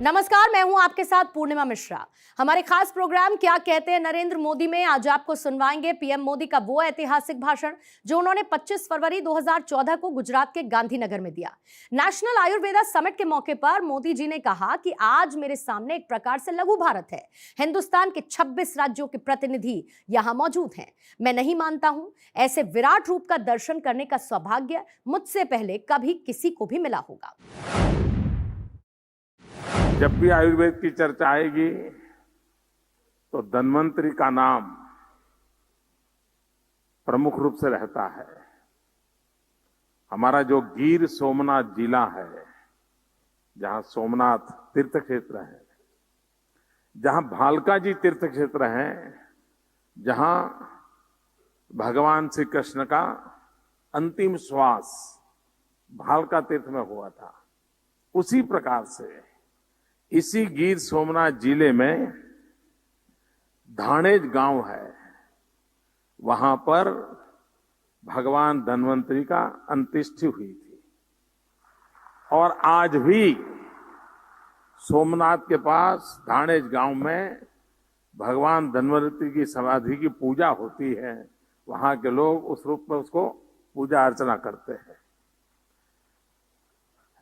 नमस्कार, मैं हूं आपके साथ पूर्णिमा मिश्रा। हमारे खास प्रोग्राम क्या कहते हैं नरेंद्र मोदी में आज आपको सुनवाएंगे पीएम मोदी का वो ऐतिहासिक भाषण जो उन्होंने 25 फरवरी 2014 को गुजरात के गांधीनगर में दिया। नेशनल आयुर्वेदा समिट के मौके पर मोदी जी ने कहा कि आज मेरे सामने एक प्रकार से लघु भारत है। हिंदुस्तान के 26 राज्यों के प्रतिनिधि यहां मौजूद हैं। मैं नहीं मानता हूं ऐसे विराट रूप का दर्शन करने का सौभाग्य मुझसे पहले कभी किसी को भी मिला होगा। जब भी आयुर्वेद की चर्चा आएगी तो धन्वंतरि का नाम प्रमुख रूप से रहता है। हमारा जो गिर सोमनाथ जिला है, जहां सोमनाथ तीर्थ क्षेत्र है, जहां भालका जी तीर्थ क्षेत्र है, जहां भगवान श्री कृष्ण का अंतिम श्वास भालका तीर्थ में हुआ था, उसी प्रकार से इसी गिर सोमनाथ जिले में धानेज गांव है। वहां पर भगवान धन्वंतरि का अंत्येष्टि हुई थी और आज भी सोमनाथ के पास धानेज गांव में भगवान धन्वंतरि की समाधि की पूजा होती है। वहां के लोग उस रूप में उसको पूजा अर्चना करते हैं।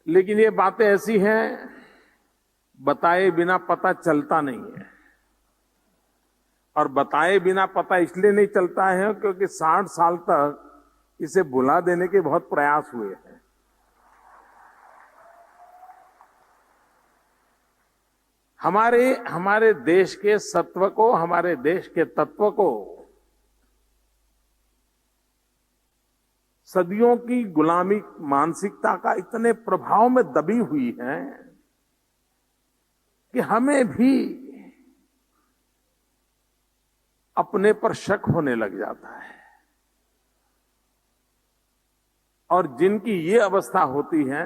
लेकिन ये बातें ऐसी हैं, बताए बिना पता चलता नहीं है। और बताए बिना पता इसलिए नहीं चलता है क्योंकि 60 साल तक इसे भुला देने के बहुत प्रयास हुए हैं। हमारे देश के सत्व को, हमारे देश के तत्व को सदियों की गुलामी मानसिकता का इतने प्रभाव में दबी हुई है कि हमें भी अपने पर शक होने लग जाता है। और जिनकी ये अवस्था होती है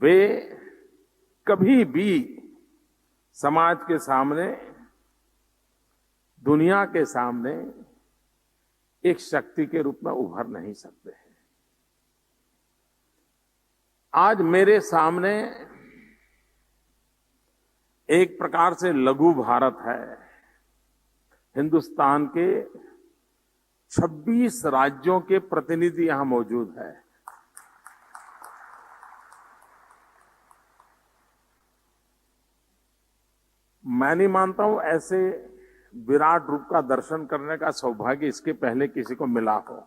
वे कभी भी समाज के सामने, दुनिया के सामने एक शक्ति के रूप में उभर नहीं सकते हैं। आज मेरे सामने एक प्रकार से लघु भारत है। हिंदुस्तान के 26 राज्यों के प्रतिनिधि यहां मौजूद है। मैं नहीं मानता हूं ऐसे विराट रूप का दर्शन करने का सौभाग्य इसके पहले किसी को मिला हो।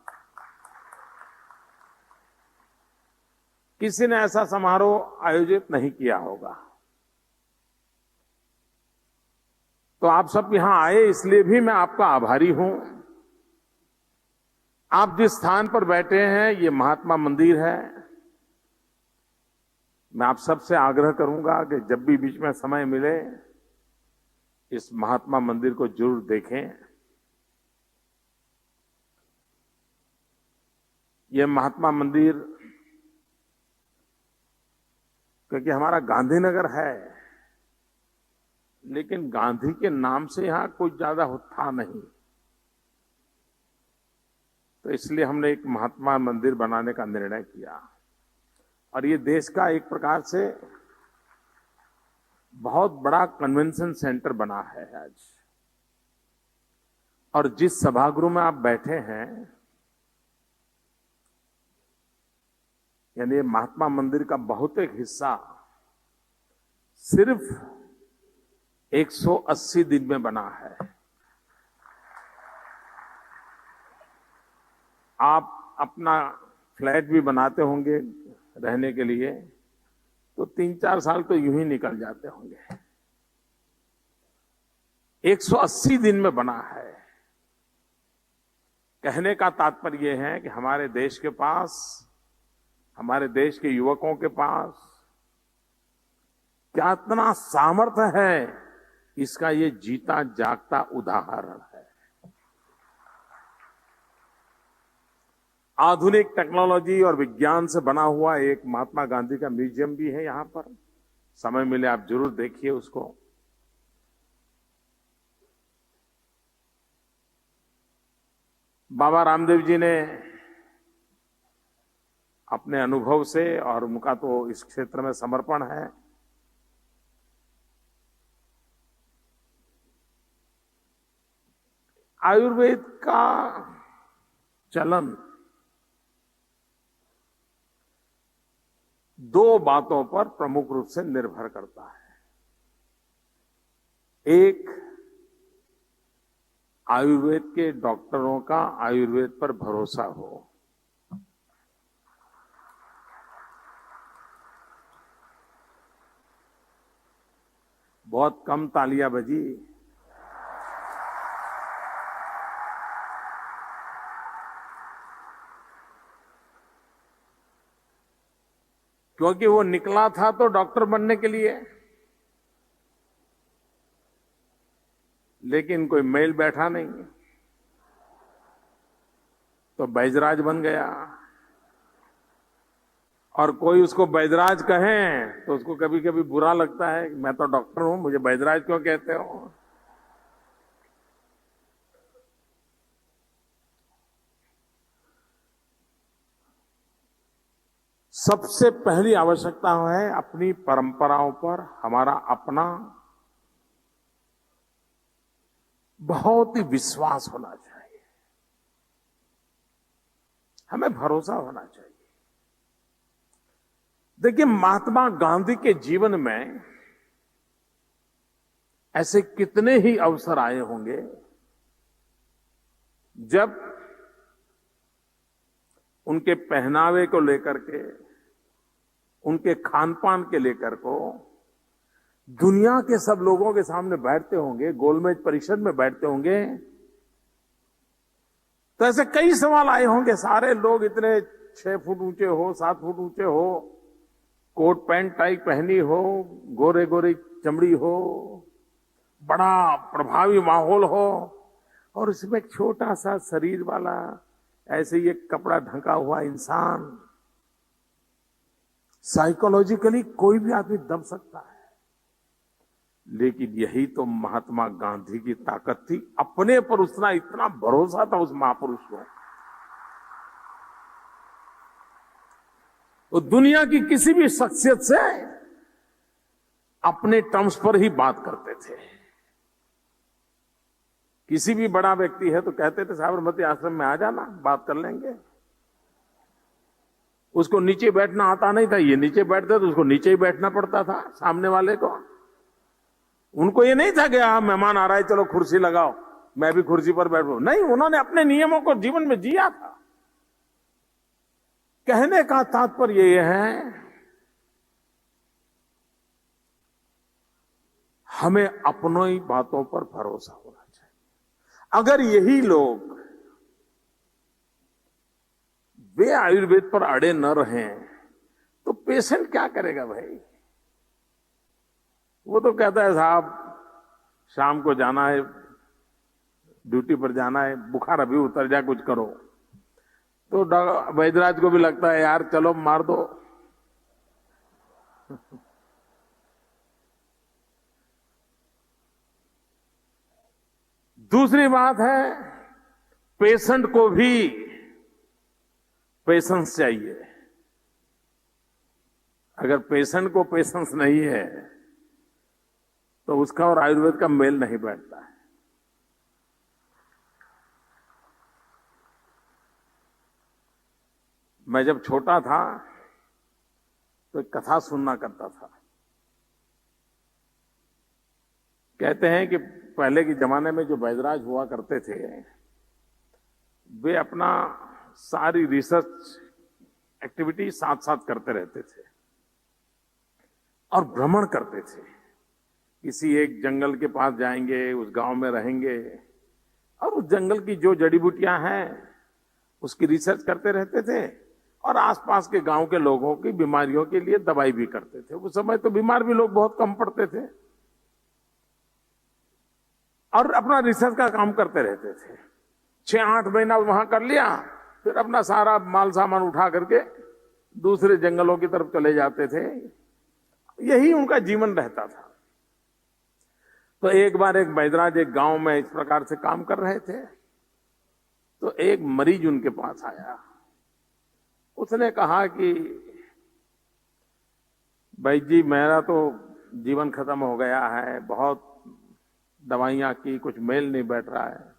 किसी ने ऐसा समारोह आयोजित नहीं किया होगा। तो आप सब यहां आए इसलिए भी मैं आपका आभारी हूं। आप जिस स्थान पर बैठे हैं ये महात्मा मंदिर है। मैं आप सबसे आग्रह करूंगा कि जब भी बीच में समय मिले इस महात्मा मंदिर को जरूर देखें। ये महात्मा मंदिर क्योंकि हमारा गांधीनगर है, लेकिन गांधी के नाम से यहां कुछ ज्यादा था नहीं, तो इसलिए हमने एक महात्मा मंदिर बनाने का निर्णय किया। और ये देश का एक प्रकार से बहुत बड़ा कन्वेंशन सेंटर बना है आज। और जिस सभागृह में आप बैठे हैं, यानी महात्मा मंदिर का बहुत एक हिस्सा सिर्फ 180 दिन में बना है। आप अपना फ्लैट भी बनाते होंगे रहने के लिए, तो 3-4 साल तो यूं ही निकल जाते होंगे। 180 दिन में बना है। कहने का तात्पर्य है कि हमारे देश के पास, हमारे देश के युवकों के पास क्या इतना सामर्थ्य है, इसका ये जीता जागता उदाहरण है। आधुनिक टेक्नोलॉजी और विज्ञान से बना हुआ एक महात्मा गांधी का म्यूजियम भी है यहां पर। समय मिले आप जरूर देखिए उसको। बाबा रामदेव जी ने अपने अनुभव से, और उनका तो इस क्षेत्र में समर्पण है, आयुर्वेद का चलन दो बातों पर प्रमुख रूप से निर्भर करता है। एक, आयुर्वेद के डॉक्टरों का आयुर्वेद पर भरोसा हो। बहुत कम तालियां बजी। क्योंकि वो निकला था तो डॉक्टर बनने के लिए, लेकिन कोई मेल बैठा नहीं तो बैजराज बन गया। और कोई उसको बैजराज कहे तो उसको कभी कभी बुरा लगता है, मैं तो डॉक्टर हूं, मुझे बैजराज क्यों कहते हो। सबसे पहली आवश्यकता है अपनी परंपराओं पर हमारा अपना बहुत ही विश्वास होना चाहिए, हमें भरोसा होना चाहिए। देखिए, महात्मा गांधी के जीवन में ऐसे कितने ही अवसर आए होंगे जब उनके पहनावे को लेकर के, उनके खान पान के लेकर को दुनिया के सब लोगों के सामने बैठते होंगे, गोलमेज परिषद में बैठते होंगे, तो ऐसे कई सवाल आए होंगे। सारे लोग इतने 6 फुट ऊंचे हो, 7 फुट ऊंचे हो, कोट पैंट टाई पहनी हो, गोरे गोरे चमड़ी हो, बड़ा प्रभावी माहौल हो, और उसमें एक छोटा सा शरीर वाला ऐसे ही एक कपड़ा ढका हुआ इंसान, साइकोलॉजिकली कोई भी आदमी दब सकता है। लेकिन यही तो महात्मा गांधी की ताकत थी, अपने पर उसना इतना भरोसा था उस महापुरुष को। वो दुनिया की किसी भी शख्सियत से अपने टर्म्स पर ही बात करते थे। किसी भी बड़ा व्यक्ति है तो कहते थे साबरमती आश्रम में आ जाना, बात कर लेंगे। उसको नीचे बैठना आता नहीं था, ये नीचे बैठते तो उसको नीचे ही बैठना पड़ता था सामने वाले को। उनको ये नहीं था कि मेहमान आ रहा है चलो कुर्सी लगाओ, मैं भी कुर्सी पर बैठूं। नहीं, उन्होंने अपने नियमों को जीवन में जिया था। कहने का तात्पर्य यह है, हमें अपनों ही बातों पर भरोसा होना चाहिए। अगर यही लोग वे आयुर्वेद पर अड़े न रहें तो पेशेंट क्या करेगा भाई। वो तो कहता है साहब शाम को जाना है, ड्यूटी पर जाना है, बुखार अभी उतर जाए, कुछ करो। तो वैद्यराज को भी लगता है यार चलो मार दो। दूसरी बात है, पेशेंट को भी पेशेंस चाहिए। अगर पेशेंट को पेशेंस नहीं है तो उसका और आयुर्वेद का मेल नहीं बैठता है। मैं जब छोटा था तो एक कथा सुनना करता था। कहते हैं कि पहले के जमाने में जो वैद्यराज हुआ करते थे, वे अपना सारी रिसर्च एक्टिविटी साथ साथ करते रहते थे और भ्रमण करते थे। किसी एक जंगल के पास जाएंगे, उस गांव में रहेंगे और उस जंगल की जो जड़ी बूटियां हैं उसकी रिसर्च करते रहते थे और आसपास के गांव के लोगों की बीमारियों के लिए दवाई भी करते थे। उस समय तो बीमार भी लोग बहुत कम पड़ते थे और अपना रिसर्च का काम करते रहते थे। 6-8 महीना वहां कर लिया, फिर अपना सारा माल सामान उठा करके दूसरे जंगलों की तरफ चले जाते थे। यही उनका जीवन रहता था। तो एक बार एक वैद्यराज एक गांव में इस प्रकार से काम कर रहे थे, तो एक मरीज उनके पास आया। उसने कहा कि भाई जी मेरा तो जीवन खत्म हो गया है, बहुत दवाइयां की, कुछ मेल नहीं बैठ रहा है,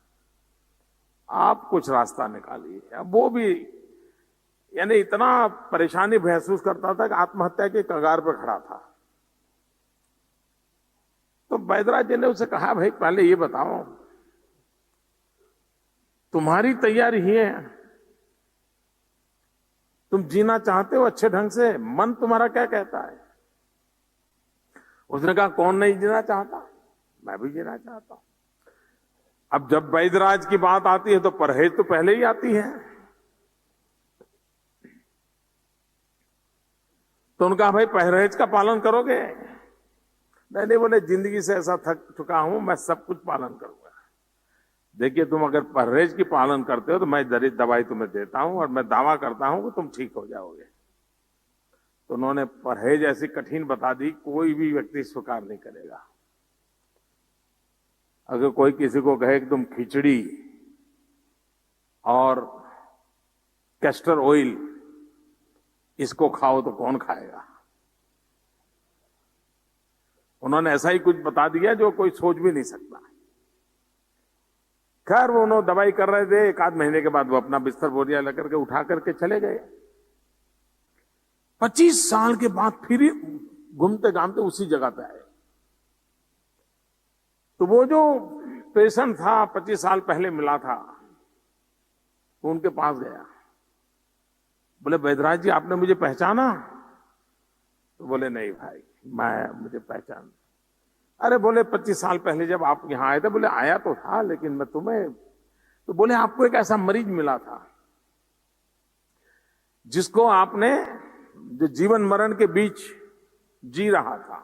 आप कुछ रास्ता निकालिए। अब वो भी यानी इतना परेशानी महसूस करता था कि आत्महत्या के कगार पर खड़ा था। तो बैदराज जी ने उसे कहा, भाई पहले ये बताओ, तुम्हारी तैयारी ही है, तुम जीना चाहते हो अच्छे ढंग से, मन तुम्हारा क्या कहता है? उसने कहा, कौन नहीं जीना चाहता, मैं भी जीना चाहता हूं। अब जब बैदराज की बात आती है तो परहेज तो पहले ही आती है। तो उनका, भाई परहेज का पालन करोगे? नहीं, बोले जिंदगी से ऐसा थक चुका हूं, मैं सब कुछ पालन करूंगा। देखिए, तुम अगर परहेज की पालन करते हो तो मैं जरूर दवाई तुम्हें देता हूं और मैं दावा करता हूं कि तुम ठीक हो जाओगे। तो उन्होंने परहेज ऐसी कठिन बता दी, कोई भी व्यक्ति स्वीकार नहीं करेगा। अगर कोई किसी को कहे कि तुम खिचड़ी और कैस्टर ऑयल इसको खाओ तो कौन खाएगा? उन्होंने ऐसा ही कुछ बता दिया जो कोई सोच भी नहीं सकता। खैर, वो उन्होंने दवाई कर रहे थे, एक आध महीने के बाद वो अपना बिस्तर बोरिया लेकर के उठा करके चले गए। 25 साल के बाद फिर घूमते घामते उसी जगह पे आए। तो वो जो पेशेंट था 25 साल पहले मिला था, वो उनके पास गया। बोले, बैदराज जी आपने मुझे पहचाना? तो बोले, नहीं भाई, मुझे पहचान। अरे बोले, 25 साल पहले जब आप यहां आए थे, बोले आया तो था, लेकिन मैं तुम्हें। तो बोले, आपको एक ऐसा मरीज मिला था जिसको आपने, जो जीवन मरण के बीच जी रहा था,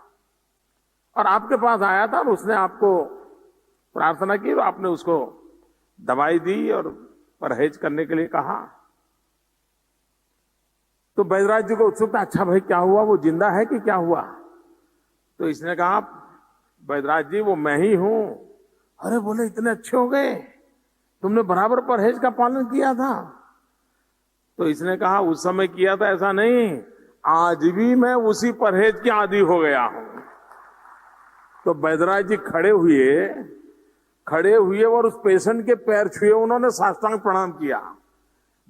और आपके पास आया था और उसने आपको प्रार्थना की और आपने उसको दवाई दी और परहेज करने के लिए कहा। तो बैदराज जी को उत्सुकता, अच्छा भाई क्या हुआ, वो जिंदा है कि क्या हुआ? तो इसने कहा, बैदराज जी वो मैं ही हूं। अरे बोले, इतने अच्छे हो गए, तुमने बराबर परहेज का पालन किया था? तो इसने कहा, उस समय किया था ऐसा नहीं, आज भी मैं उसी परहेज के आदी हो गया हूं। तो बैदराज जी खड़े हुए और उस पेशेंट के पैर छुए, उन्होंने साष्टांग प्रणाम किया।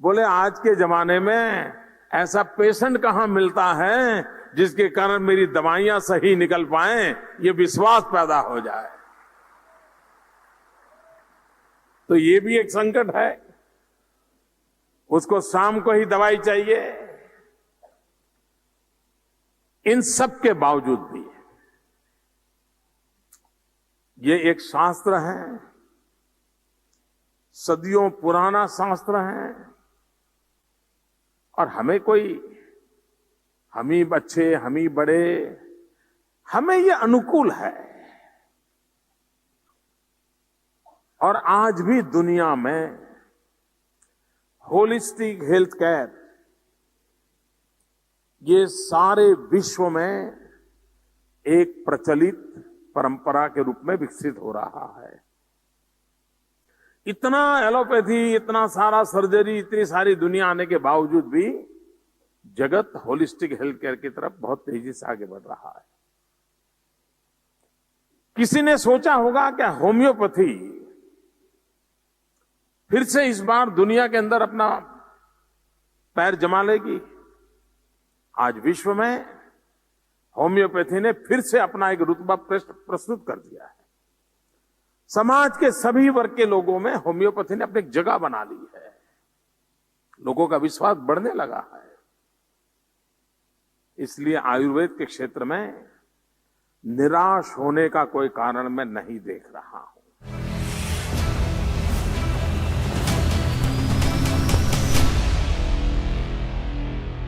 बोले, आज के जमाने में ऐसा पेशेंट कहां मिलता है जिसके कारण मेरी दवाइयां सही निकल पाएं, ये विश्वास पैदा हो जाए। तो ये भी एक संकट है, उसको शाम को ही दवाई चाहिए। इन सब के बावजूद भी ये एक शास्त्र है, सदियों पुराना शास्त्र है, और हमें कोई, हम ही बच्चे, हम ही बड़े, हमें ये अनुकूल है। और आज भी दुनिया में होलिस्टिक हेल्थ केयर ये सारे विश्व में एक प्रचलित परंपरा के रूप में विकसित हो रहा है। इतना एलोपैथी, इतना सारा सर्जरी, इतनी सारी दुनिया आने के बावजूद भी जगत होलिस्टिक हेल्थ केयर की तरफ बहुत तेजी से आगे बढ़ रहा है। किसी ने सोचा होगा कि होम्योपैथी फिर से इस बार दुनिया के अंदर अपना पैर जमा लेगी? आज विश्व में होम्योपैथी ने फिर से अपना एक रुतबा प्रस्तुत कर दिया है। समाज के सभी वर्ग के लोगों में होम्योपैथी ने अपनी जगह बना ली है। लोगों का विश्वास बढ़ने लगा है। इसलिए आयुर्वेद के क्षेत्र में निराश होने का कोई कारण मैं नहीं देख रहा हूं।